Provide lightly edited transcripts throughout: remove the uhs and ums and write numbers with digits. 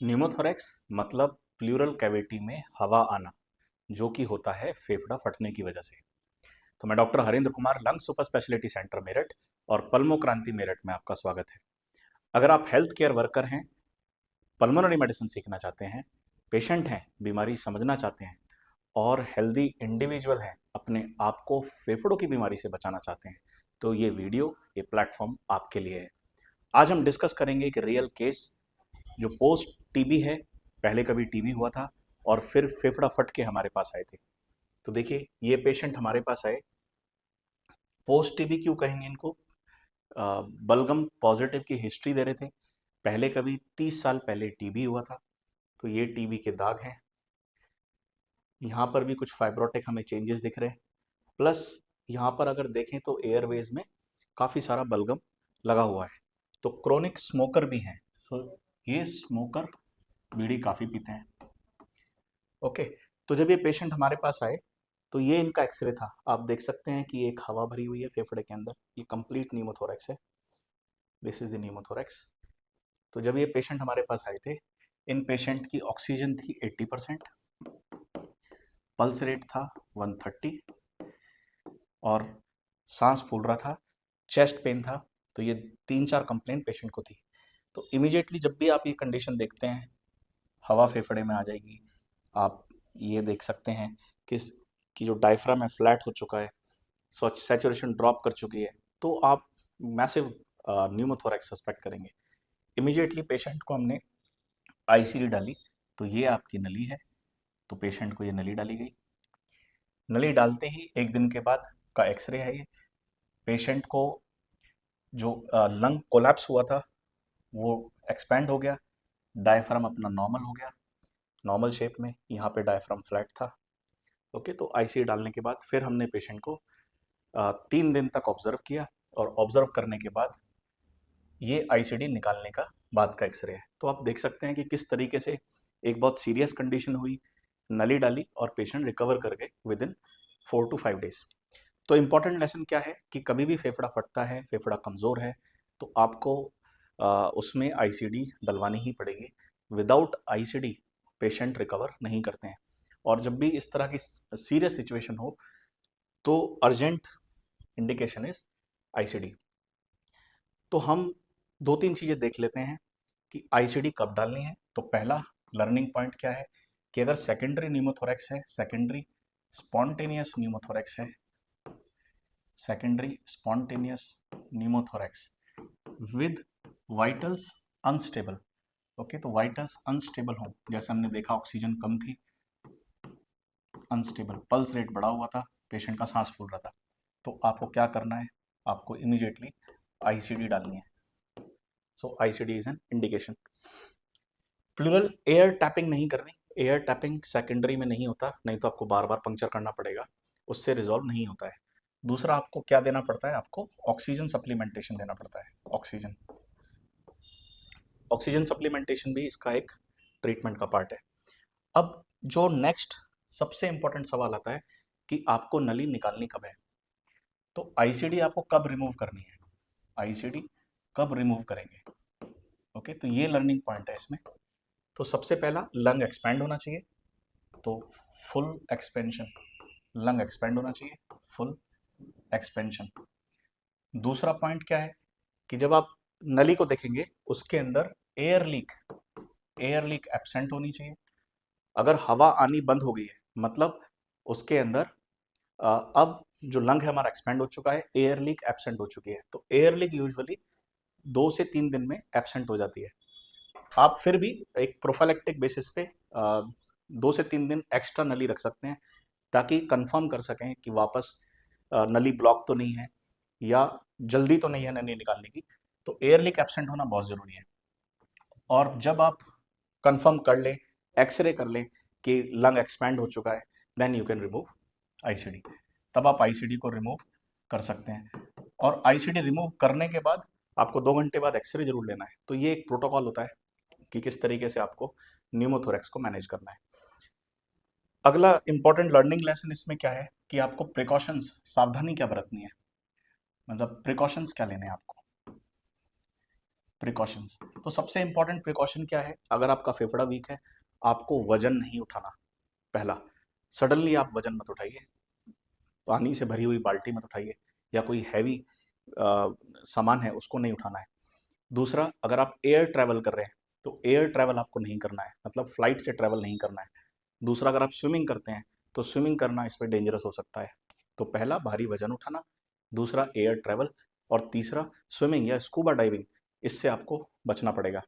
Pneumothorax मतलब pleural cavity में हवा आना, जो कि होता है फेफड़ा फटने की वजह से। तो मैं doctor Harendra Kumar, lung super speciality centre Meerut और पल्मो क्रांति मेरठ में आपका स्वागत है। अगर आप हेल्थ केयर वर्कर हैं, पल्मोनरी मेडिसिन सीखना चाहते हैं, पेशेंट हैं, बीमारी समझना चाहते हैं और हेल्दी इंडिविजुअल हैं, अपने आप को फेफड़ों की बीमारी से बचाना चाहते हैं, तो ये वीडियो, ये प्लेटफॉर्म आपके लिए है। आज हम डिस्कस करेंगे एक रियल केस जो पोस्ट टीबी है। पहले कभी टीबी हुआ था और फिर फेफड़ा फट के हमारे पास आए थे। तो देखिए, ये पेशेंट हमारे पास आए। पोस्ट टीबी क्यों कहेंगे इनको? बलगम पॉजिटिव की हिस्ट्री दे रहे थे। पहले कभी 30 साल पहले टीबी हुआ था। तो ये टीबी के दाग हैं। यहाँ पर भी कुछ फाइब्रोटिक हमें चेंजेस दिख रहे हैं। प्लस यहाँ पर अगर देखें तो एयरवेज में काफ़ी सारा बलगम लगा हुआ है। तो क्रोनिक स्मोकर भी हैं। सो ये स्मोकर बीड़ी काफ़ी पीते हैं। ओके। तो जब ये पेशेंट हमारे पास आए तो ये इनका एक्सरे था। आप देख सकते हैं कि एक हवा भरी हुई है फेफड़े के अंदर। ये कंप्लीट न्यूमोथोरैक्स है। This is the pneumothorax. तो जब ये पेशेंट हमारे पास आए थे, इन पेशेंट की ऑक्सीजन थी 80%, पल्स रेट था 130 और सांस फूल रहा था, चेस्ट पेन था। तो ये 3-4 कंप्लेंट पेशेंट को थी। तो इमीडिएटली जब भी आप ये कंडीशन देखते हैं, हवा फेफड़े में आ जाएगी। आप ये देख सकते हैं कि जो डायफ्राम है फ्लैट हो चुका है, सैचुरेशन ड्रॉप कर चुकी है। तो आप मैसिव न्यूमोथोरैक्स सस्पेक्ट करेंगे। इमीडिएटली पेशेंट को हमने आईसीडी डाली। तो ये आपकी नली है। तो पेशेंट को ये नली डाली गई। नली डालते ही एक दिन के बाद का एक्सरे है ये। पेशेंट को जो लंग कोलैप्स हुआ था वो एक्सपैंड हो गया। डायफ्राम अपना नॉर्मल हो गया, नॉर्मल शेप में। यहाँ पे डायफ्राम फ्लैट था। ओके। तो आईसीयू डालने के बाद फिर हमने पेशेंट को 3 दिन तक ऑब्जर्व किया और ऑब्जर्व करने के बाद ये आईसीडी निकालने का बाद का एक्सरे है। तो आप देख सकते हैं कि किस तरीके से एक बहुत सीरियस कंडीशन हुई, नली डाली और पेशेंट रिकवर कर गए विद इन 4 to 5 डेज। तो इम्पॉर्टेंट लेसन क्या है कि कभी भी फेफड़ा फटता है, फेफड़ा कमज़ोर है, तो आपको उसमें आईसीडी डलवानी ही पड़ेगी। विदाउट आईसीडी पेशेंट रिकवर नहीं करते हैं। और जब भी इस तरह की सीरियस सिचुएशन हो तो अर्जेंट इंडिकेशन इज आईसीडी। तो हम 2-3 चीज़ें देख लेते हैं कि आईसीडी कब डालनी है। तो पहला लर्निंग पॉइंट क्या है कि अगर सेकेंडरी न्यूमोथोरैक्स है, सेकेंडरी स्पॉन्टेनियस न्यूमोथोरैक्स है, secondary spontaneous pneumothorax with vitals unstable. Okay. तो वाइटल्स अनस्टेबल हो, जैसे हमने देखा ऑक्सीजन कम थी, अनस्टेबल, पल्स रेट बढ़ा हुआ था, पेशेंट का सांस फूल रहा था, तो आपको क्या करना है? आपको इमीडिएटली आईसीडी डालनी है। So ICD is an indication. Pleural air tapping नहीं करनी। एयर टैपिंग सेकेंडरी में नहीं होता, नहीं तो आपको बार बार पंक्चर करना पड़ेगा, उससे रिजॉल्व नहीं होता है। दूसरा आपको क्या देना पड़ता है? आपको ऑक्सीजन सप्लीमेंटेशन देना पड़ता है। ऑक्सीजन ऑक्सीजन सप्लीमेंटेशन भी इसका एक ट्रीटमेंट का पार्ट है। अब जो नेक्स्ट सबसे इंपॉर्टेंट सवाल आता है कि आपको नली निकालनी कब है। तो आईसीडी आपको कब रिमूव करनी है? आईसीडी कब रिमूव करेंगे? ओके। तो ये लर्निंग पॉइंट है इसमें। तो सबसे पहला लंग एक्सपैंड होना चाहिए। तो फुल एक्सपेंशन, लंग एक्सपेंड होना चाहिए, फुल एक्सपेंशन। दूसरा पॉइंट क्या है कि जब आप नली को देखेंगे उसके अंदर एयर लीक एब्सेंट होनी चाहिए। अगर हवा आनी बंद हो गई है मतलब उसके अंदर अब जो लंग है हमारा एक्सपेंड हो चुका है, एयर लीक एब्सेंट हो चुकी है। तो एयर लीक यूजुअली 2 से 3 दिन में एब्सेंट हो जाती है। आप फिर भी एक प्रोफाइलेक्टिक बेसिस पे 2 से 3 दिन एक्स्ट्रा नली रख सकते हैं ताकि कंफर्म कर सकें कि वापस नली ब्लॉक तो नहीं है या जल्दी तो नहीं है नली निकालने की। तो एयर लीक एब्सेंट होना बहुत ज़रूरी है। और जब आप कंफर्म कर लें, एक्सरे कर लें कि लंग एक्सपैंड हो चुका है, then you can remove ICD. तब आप आईसीडी को रिमूव कर सकते हैं। और आईसीडी रिमूव करने के बाद आपको 2 घंटे बाद एक्सरे जरूर लेना है। तो ये एक प्रोटोकॉल होता है कि किस तरीके से आपको न्यूमोथोरैक्स को मैनेज करना है। अगला इंपॉर्टेंट लर्निंग लेसन इसमें क्या है कि आपको प्रिकॉशंस, सावधानी क्या बरतनी है, मतलब प्रिकॉशंस क्या लेने हैं आपको। प्रिकॉशंस। तो सबसे इंपॉर्टेंट प्रिकॉशन क्या है? अगर आपका फेफड़ा वीक है, आपको वजन नहीं उठाना। पहला, सडनली आप वजन मत उठाइए, पानी से भरी हुई बाल्टी मत उठाइए, या कोई हैवी सामान है उसको नहीं उठाना है। दूसरा, अगर आप एयर ट्रैवल कर रहे हैं तो एयर ट्रैवल आपको नहीं करना है, मतलब फ्लाइट से ट्रैवल नहीं करना है। दूसरा, अगर आप स्विमिंग करते हैं तो स्विमिंग करना इस पर डेंजरस हो सकता है। तो पहला, भारी वजन उठाना। दूसरा, एयर ट्रैवल। और तीसरा, स्विमिंग या स्कूबा डाइविंग, इससे आपको बचना पड़ेगा।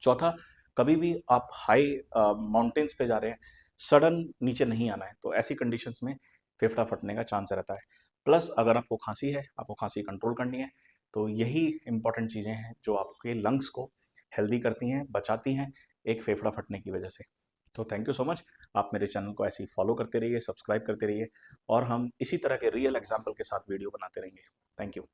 चौथा, कभी भी आप हाई माउंटेन्स पे जा रहे हैं, सडन नीचे नहीं आना है, तो ऐसी कंडीशंस में फेफड़ा फटने का चांस रहता है। प्लस अगर आपको खांसी है, आपको खांसी कंट्रोल करनी है, तो यही इंपॉर्टेंट चीज़ें हैं जो आपके लंग्स को हेल्दी करती हैं, बचाती हैं एक फेफड़ा फटने की वजह से। तो थैंक यू सो मच। आप मेरे चैनल को ऐसे ही फॉलो करते रहिए, सब्सक्राइब करते रहिए, और हम इसी तरह के रियल एग्जाम्पल के साथ वीडियो बनाते रहेंगे। Thank you.